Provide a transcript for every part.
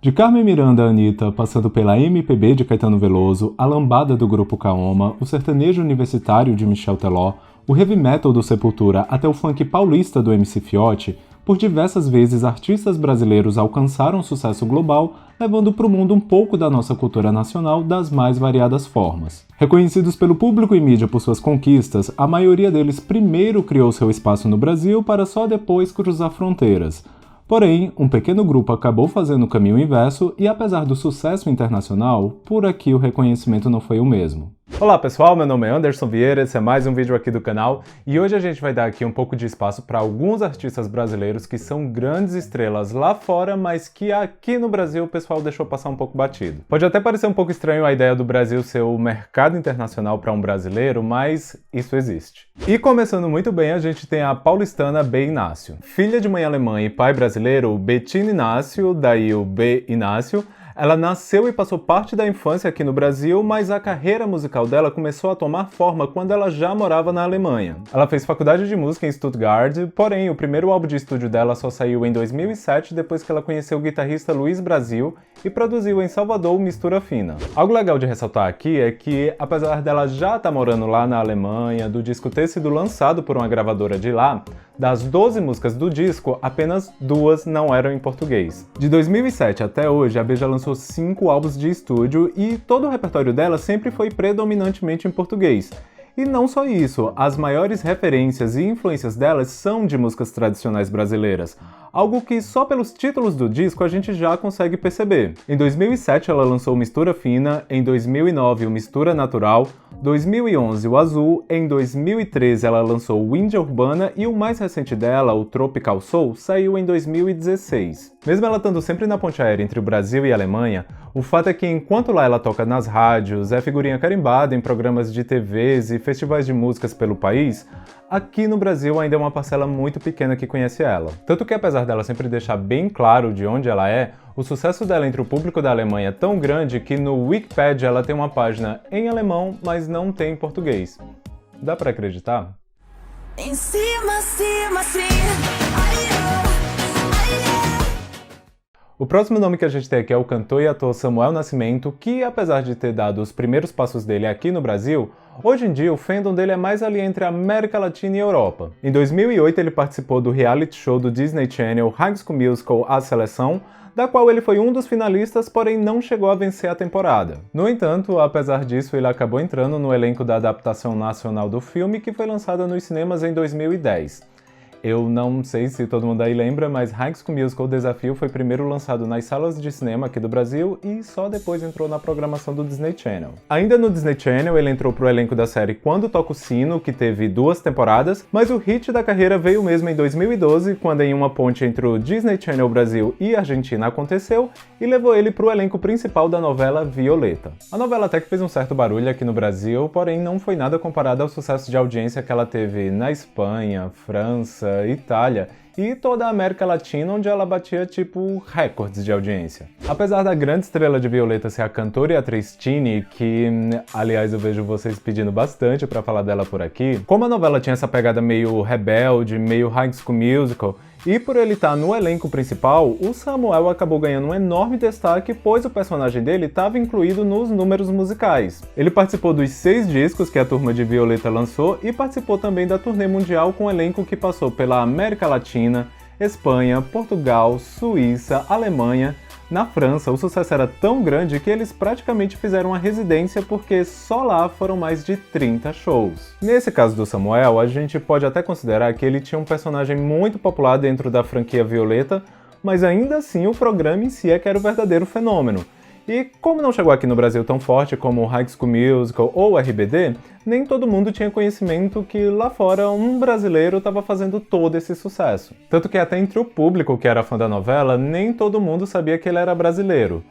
De Carmen Miranda a Anitta, passando pela MPB de Caetano Veloso, a lambada do grupo Kaoma, o sertanejo universitário de Michel Teló, o heavy metal do Sepultura até o funk paulista do MC Fiote, por diversas vezes artistas brasileiros alcançaram sucesso global, levando para o mundo um pouco da nossa cultura nacional das mais variadas formas. Reconhecidos pelo público e mídia por suas conquistas, a maioria deles primeiro criou seu espaço no Brasil para só depois cruzar fronteiras. Porém, um pequeno grupo acabou fazendo o caminho inverso e, apesar do sucesso internacional, por aqui o reconhecimento não foi o mesmo. Olá pessoal, meu nome é Anderson Vieira, esse é mais um vídeo aqui do canal e hoje a gente vai dar aqui um pouco de espaço para alguns artistas brasileiros que são grandes estrelas lá fora, mas que aqui no Brasil o pessoal deixou passar um pouco batido. Pode até parecer um pouco estranho a ideia do Brasil ser o mercado internacional para um brasileiro, mas isso existe. E começando muito bem, a gente tem a paulistana B. Inácio. Filha de mãe alemã e pai brasileiro, Bettina Inácio, daí o B. Inácio, ela nasceu e passou parte da infância aqui no Brasil, mas a carreira musical dela começou a tomar forma quando ela já morava na Alemanha. Ela fez faculdade de música em Stuttgart, porém o primeiro álbum de estúdio dela só saiu em 2007, depois que ela conheceu o guitarrista Luiz Brasil e produziu em Salvador o Mistura Fina. Algo legal de ressaltar aqui é que, apesar dela já estar morando lá na Alemanha, do disco ter sido lançado por uma gravadora de lá, das 12 músicas do disco, apenas 2 não eram em português. De 2007 até hoje, a B já lançou 5 álbuns de estúdio e todo o repertório dela sempre foi predominantemente em português. E não só isso, as maiores referências e influências delas são de músicas tradicionais brasileiras, algo que só pelos títulos do disco a gente já consegue perceber. Em 2007 ela lançou Mistura Fina, em 2009 o Mistura Natural, 2011 o Azul, em 2013 ela lançou o Índia Urbana e o mais recente dela, o Tropical Soul, saiu em 2016. Mesmo ela estando sempre na ponte aérea entre o Brasil e a Alemanha, o fato é que enquanto lá ela toca nas rádios, é figurinha carimbada em programas de TVs e festivais de músicas pelo país, aqui no Brasil ainda é uma parcela muito pequena que conhece ela. Tanto que apesar dela sempre deixar bem claro de onde ela é, o sucesso dela entre o público da Alemanha é tão grande que no Wikipedia ela tem uma página em alemão, mas não tem em português. Dá pra acreditar? Em cima, cima, cima. O próximo nome que a gente tem aqui é o cantor e ator Samuel Nascimento, que apesar de ter dado os primeiros passos dele aqui no Brasil, hoje em dia o fandom dele é mais ali entre a América Latina e Europa. Em 2008 ele participou do reality show do Disney Channel High School Musical A Seleção, da qual ele foi um dos finalistas, porém não chegou a vencer a temporada. No entanto, apesar disso, ele acabou entrando no elenco da adaptação nacional do filme, que foi lançada nos cinemas em 2010. Eu não sei se todo mundo aí lembra, mas High School Musical Desafio foi primeiro lançado nas salas de cinema aqui do Brasil e só depois entrou na programação do Disney Channel. Ainda no Disney Channel, ele entrou pro elenco da série Quando Toca o Sino, que teve 2 temporadas, mas o hit da carreira veio mesmo em 2012, quando em uma ponte entre o Disney Channel Brasil e Argentina aconteceu, e levou ele pro elenco principal da novela Violeta. A novela até que fez um certo barulho aqui no Brasil, porém não foi nada comparado ao sucesso de audiência que ela teve na Espanha, França, Itália e toda a América Latina, onde ela batia tipo recordes de audiência. Apesar da grande estrela de Violeta ser a cantora e atriz Tini, que aliás eu vejo vocês pedindo bastante pra falar dela por aqui, como a novela tinha essa pegada meio rebelde, meio High School Musical, e por ele estar no elenco principal, o Samuel acabou ganhando um enorme destaque, pois o personagem dele estava incluído nos números musicais. Ele participou dos 6 discos que a turma de Violeta lançou e participou também da turnê mundial com um elenco que passou pela América Latina, Espanha, Portugal, Suíça, Alemanha. Na França, o sucesso era tão grande que eles praticamente fizeram uma residência porque só lá foram mais de 30 shows. Nesse caso do Samuel, a gente pode até considerar que ele tinha um personagem muito popular dentro da franquia Violeta, mas ainda assim o programa em si é que era o verdadeiro fenômeno. E como não chegou aqui no Brasil tão forte como o High School Musical ou o RBD, nem todo mundo tinha conhecimento que lá fora um brasileiro estava fazendo todo esse sucesso. Tanto que até entre o público que era fã da novela, nem todo mundo sabia que ele era brasileiro.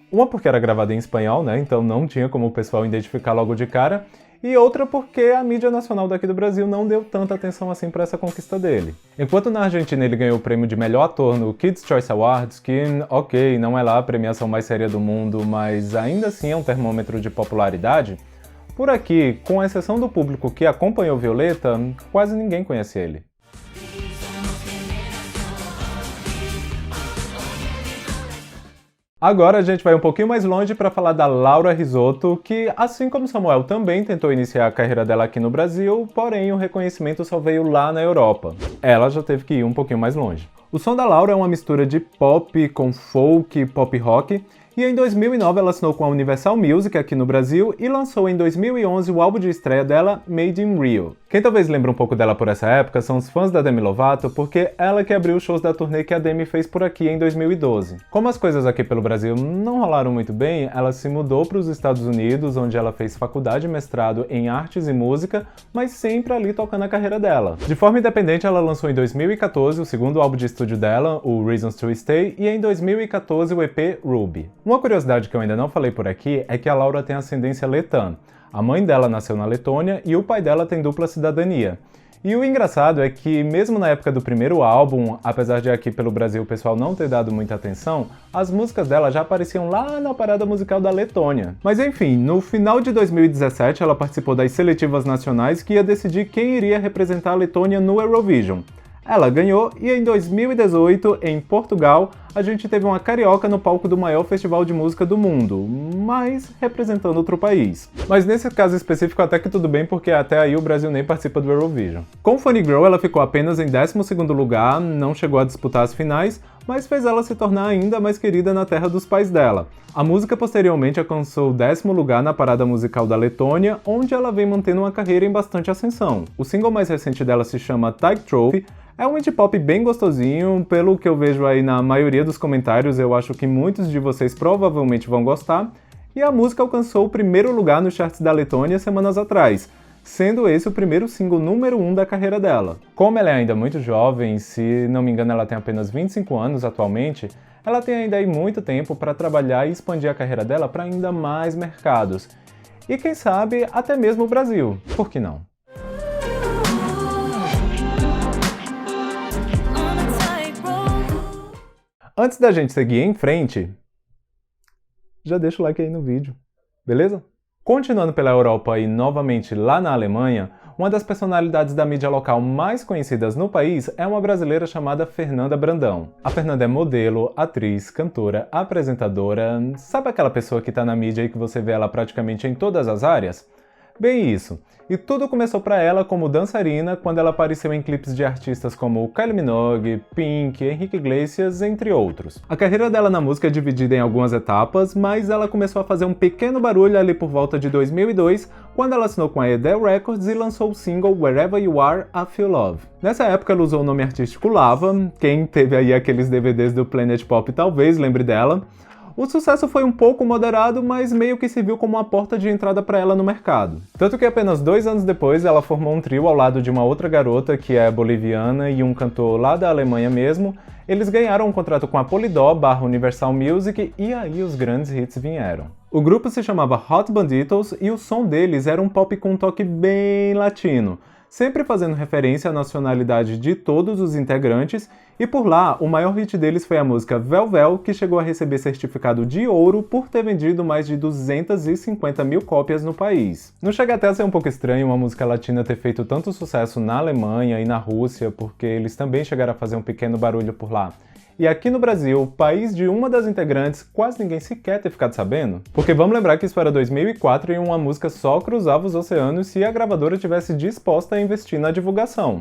Uma porque era gravada em espanhol, né, então não tinha como o pessoal identificar logo de cara, e outra porque a mídia nacional daqui do Brasil não deu tanta atenção assim para essa conquista dele. Enquanto na Argentina ele ganhou o prêmio de melhor ator no Kids' Choice Awards, que, ok, não é lá a premiação mais séria do mundo, mas ainda assim é um termômetro de popularidade, por aqui, com exceção do público que acompanhou Violeta, quase ninguém conhece ele. Agora a gente vai um pouquinho mais longe para falar da Laura Risotto, que, assim como Samuel, também tentou iniciar a carreira dela aqui no Brasil, porém o reconhecimento só veio lá na Europa. Ela já teve que ir um pouquinho mais longe. O som da Laura é uma mistura de pop com folk, pop rock, e em 2009 ela assinou com a Universal Music aqui no Brasil e lançou em 2011 o álbum de estreia dela, Made in Rio. Quem talvez lembre um pouco dela por essa época são os fãs da Demi Lovato, porque ela que abriu os shows da turnê que a Demi fez por aqui em 2012. Como as coisas aqui pelo Brasil não rolaram muito bem, ela se mudou para os Estados Unidos, onde ela fez faculdade e mestrado em artes e música, mas sempre ali tocando a carreira dela. De forma independente, ela lançou em 2014 o segundo álbum de estúdio dela, o Reasons to Stay, e em 2014 o EP Ruby. Uma curiosidade que eu ainda não falei por aqui é que a Laura tem ascendência letã. A mãe dela nasceu na Letônia e o pai dela tem dupla cidadania. E o engraçado é que, mesmo na época do primeiro álbum, apesar de aqui pelo Brasil o pessoal não ter dado muita atenção, as músicas dela já apareciam lá na parada musical da Letônia. Mas enfim, no final de 2017 ela participou das seletivas nacionais que ia decidir quem iria representar a Letônia no Eurovision. Ela ganhou e em 2018, em Portugal, a gente teve uma carioca no palco do maior festival de música do mundo, mas representando outro país. Mas nesse caso específico até que tudo bem, porque até aí o Brasil nem participa do Eurovision. Com Funny Girl ela ficou apenas em 12º lugar, não chegou a disputar as finais, mas fez ela se tornar ainda mais querida na terra dos pais dela. A música posteriormente alcançou o 10º lugar na parada musical da Letônia, onde ela vem mantendo uma carreira em bastante ascensão. O single mais recente dela se chama Tag Trophy. É um indie pop bem gostosinho, pelo que eu vejo aí na maioria dos comentários, eu acho que muitos de vocês provavelmente vão gostar, e a música alcançou o 1º lugar nos charts da Letônia semanas atrás, sendo esse o primeiro single número 1 da carreira dela. Como ela é ainda muito jovem, se não me engano ela tem apenas 25 anos atualmente, ela tem ainda aí muito tempo para trabalhar e expandir a carreira dela para ainda mais mercados. E quem sabe até mesmo o Brasil, por que não? Antes da gente seguir em frente, já deixa o like aí no vídeo, beleza? Continuando pela Europa e novamente lá na Alemanha, uma das personalidades da mídia local mais conhecidas no país é uma brasileira chamada Fernanda Brandão. A Fernanda é modelo, atriz, cantora, apresentadora, sabe aquela pessoa que tá na mídia e que você vê ela praticamente em todas as áreas? Bem isso. E tudo começou para ela como dançarina quando ela apareceu em clipes de artistas como Kylie Minogue, Pink, Henrique Iglesias, entre outros. A carreira dela na música é dividida em algumas etapas, mas ela começou a fazer um pequeno barulho ali por volta de 2002, quando ela assinou com a Edel Records e lançou o single Wherever You Are, I Feel Love. Nessa época ela usou o nome artístico Lava, quem teve aí aqueles DVDs do Planet Pop talvez lembre dela. O sucesso foi um pouco moderado, mas meio que serviu como uma porta de entrada para ela no mercado. Tanto que apenas 2 anos depois ela formou um trio ao lado de uma outra garota que é boliviana e um cantor lá da Alemanha mesmo. Eles ganharam um contrato com a Polydor/Universal Music e aí os grandes hits vieram. O grupo se chamava Hot Banditos e o som deles era um pop com um toque bem latino, sempre fazendo referência à nacionalidade de todos os integrantes, e por lá, o maior hit deles foi a música Vel Vel, que chegou a receber certificado de ouro por ter vendido mais de 250 mil cópias no país. Não chega até a ser um pouco estranho uma música latina ter feito tanto sucesso na Alemanha e na Rússia, porque eles também chegaram a fazer um pequeno barulho por lá. E aqui no Brasil, país de uma das integrantes, quase ninguém sequer ter ficado sabendo. Porque vamos lembrar que isso era 2004 e uma música só cruzava os oceanos se a gravadora tivesse disposta a investir na divulgação.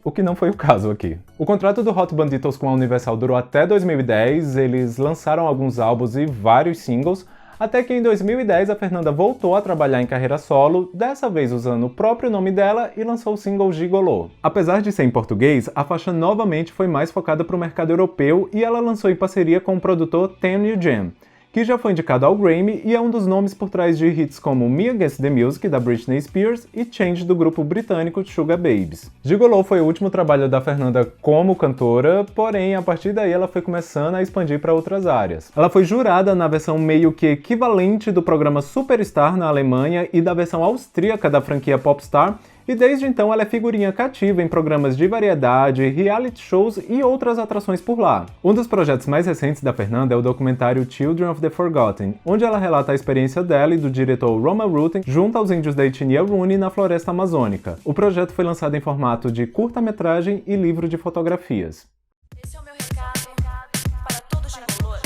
O que não foi o caso aqui. O contrato do Hot Banditos com a Universal durou até 2010, eles lançaram alguns álbuns e vários singles, até que em 2010 a Fernanda voltou a trabalhar em carreira solo, dessa vez usando o próprio nome dela e lançou o single Gigolô. Apesar de ser em português, a faixa novamente foi mais focada para o mercado europeu e ela lançou em parceria com o produtor Ten New Jam, que já foi indicado ao Grammy e é um dos nomes por trás de hits como Me Against the Music, da Britney Spears, e Change, do grupo britânico Sugar Babes. Gigolô foi o último trabalho da Fernanda como cantora, porém, a partir daí ela foi começando a expandir para outras áreas. Ela foi jurada na versão meio que equivalente do programa Superstar na Alemanha e da versão austríaca da franquia Popstar, e desde então ela é figurinha cativa em programas de variedade, reality shows e outras atrações por lá. Um dos projetos mais recentes da Fernanda é o documentário Children of the Forgotten, onde ela relata a experiência dela e do diretor Roma Rutten junto aos índios da etnia Runi na floresta amazônica. O projeto foi lançado em formato de curta-metragem e livro de fotografias. Esse é o meu recado para todos os gigolôs.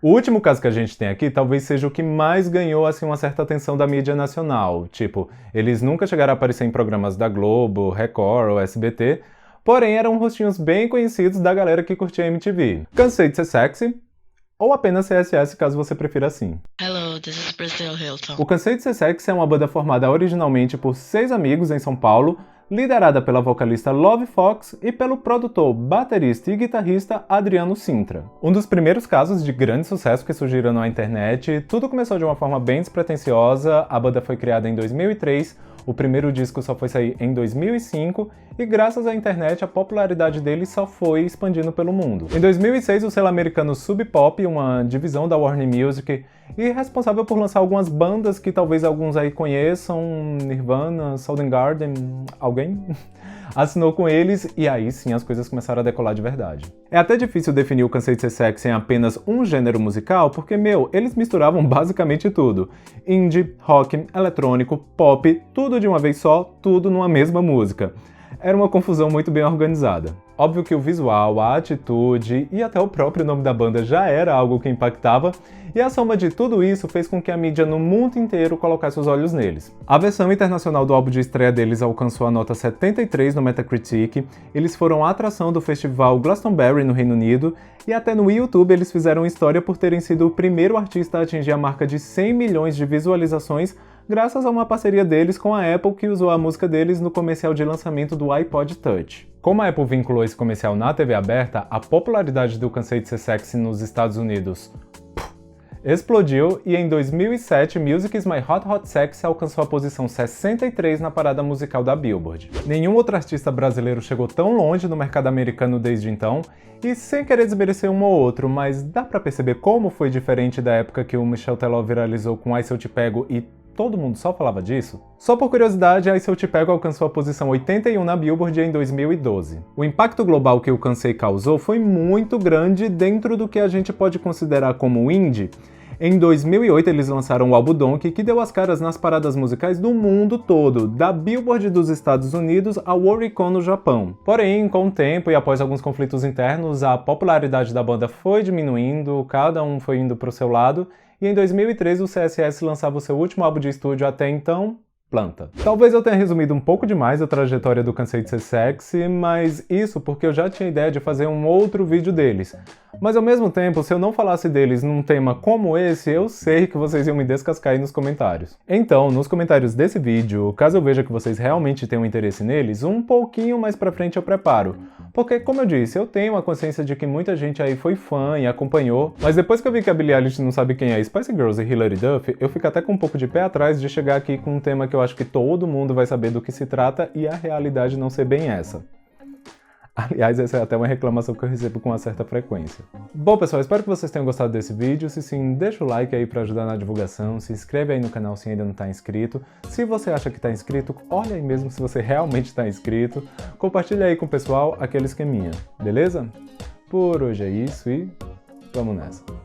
O último caso que a gente tem aqui talvez seja o que mais ganhou assim uma certa atenção da mídia nacional. Tipo, eles nunca chegaram a aparecer em programas da Globo, Record ou SBT, porém eram rostinhos bem conhecidos da galera que curtia MTV. Cansei de Ser Sexy, ou apenas CSS caso você prefira assim. Hello, this is Brazil Hilton. O Cansei de Ser Sexy é uma banda formada originalmente por 6 amigos em São Paulo, liderada pela vocalista Love Fox e pelo produtor, baterista e guitarrista Adriano Sintra. Um dos primeiros casos de grande sucesso que surgiram na internet, tudo começou de uma forma bem despretensiosa, a banda foi criada em 2003, o primeiro disco só foi sair em 2005 e graças à internet a popularidade deles só foi expandindo pelo mundo. Em 2006 o selo americano Sub Pop, uma divisão da Warner Music e responsável por lançar algumas bandas que talvez alguns aí conheçam, Nirvana, Soundgarden, alguém? Assinou com eles e aí sim as coisas começaram a decolar de verdade. É até difícil definir o Cansei de Ser Sexy em apenas um gênero musical, porque, eles misturavam basicamente tudo. Indie, rock, eletrônico, pop, tudo de uma vez só, tudo numa mesma música. Era uma confusão muito bem organizada. Óbvio que o visual, a atitude e até o próprio nome da banda já era algo que impactava, e a soma de tudo isso fez com que a mídia no mundo inteiro colocasse os olhos neles. A versão internacional do álbum de estreia deles alcançou a nota 73 no Metacritic, eles foram a atração do festival Glastonbury no Reino Unido, e até no YouTube eles fizeram história por terem sido o primeiro artista a atingir a marca de 100 milhões de visualizações graças a uma parceria deles com a Apple que usou a música deles no comercial de lançamento do iPod Touch. Como a Apple vinculou esse comercial na TV aberta, a popularidade do Cansei de Ser Sexy nos Estados Unidos explodiu e em 2007 Music's My Hot Hot Sexy alcançou a posição 63 na parada musical da Billboard. Nenhum outro artista brasileiro chegou tão longe no mercado americano desde então, e sem querer desmerecer um ou outro, mas dá pra perceber como foi diferente da época que o Michel Teló viralizou com Ai Se Eu Te Pego e todo mundo só falava disso? Só por curiosidade, Ai Se Eu Te Pego alcançou a posição 81 na Billboard em 2012. O impacto global que o Cansei causou foi muito grande dentro do que a gente pode considerar como indie. Em 2008 eles lançaram o álbum Donkey, que deu as caras nas paradas musicais do mundo todo, da Billboard dos Estados Unidos ao Oricon no Japão. Porém, com o tempo e após alguns conflitos internos, a popularidade da banda foi diminuindo, cada um foi indo pro seu lado, e em 2013 o CSS lançava o seu último álbum de estúdio até então, Planta. Talvez eu tenha resumido um pouco demais a trajetória do Cansei de Ser Sexy, mas isso porque eu já tinha ideia de fazer um outro vídeo deles. Mas ao mesmo tempo, se eu não falasse deles num tema como esse, eu sei que vocês iam me descascar aí nos comentários. Então, nos comentários desse vídeo, caso eu veja que vocês realmente tenham interesse neles, um pouquinho mais pra frente eu preparo. Porque, como eu disse, eu tenho a consciência de que muita gente aí foi fã e acompanhou, mas depois que eu vi que a Billie Eilish não sabe quem é Spice Girls e Hilary Duff, eu fico até com um pouco de pé atrás de chegar aqui com um tema que eu acho que todo mundo vai saber do que se trata e a realidade não ser bem essa. Aliás, essa é até uma reclamação que eu recebo com uma certa frequência. Bom, pessoal, espero que vocês tenham gostado desse vídeo. Se sim, deixa o like aí pra ajudar na divulgação. Se inscreve aí no canal se ainda não tá inscrito. Se você acha que tá inscrito, olha aí mesmo se você realmente tá inscrito. Compartilha aí com o pessoal aquele esqueminha, beleza? Por hoje é isso e vamos nessa.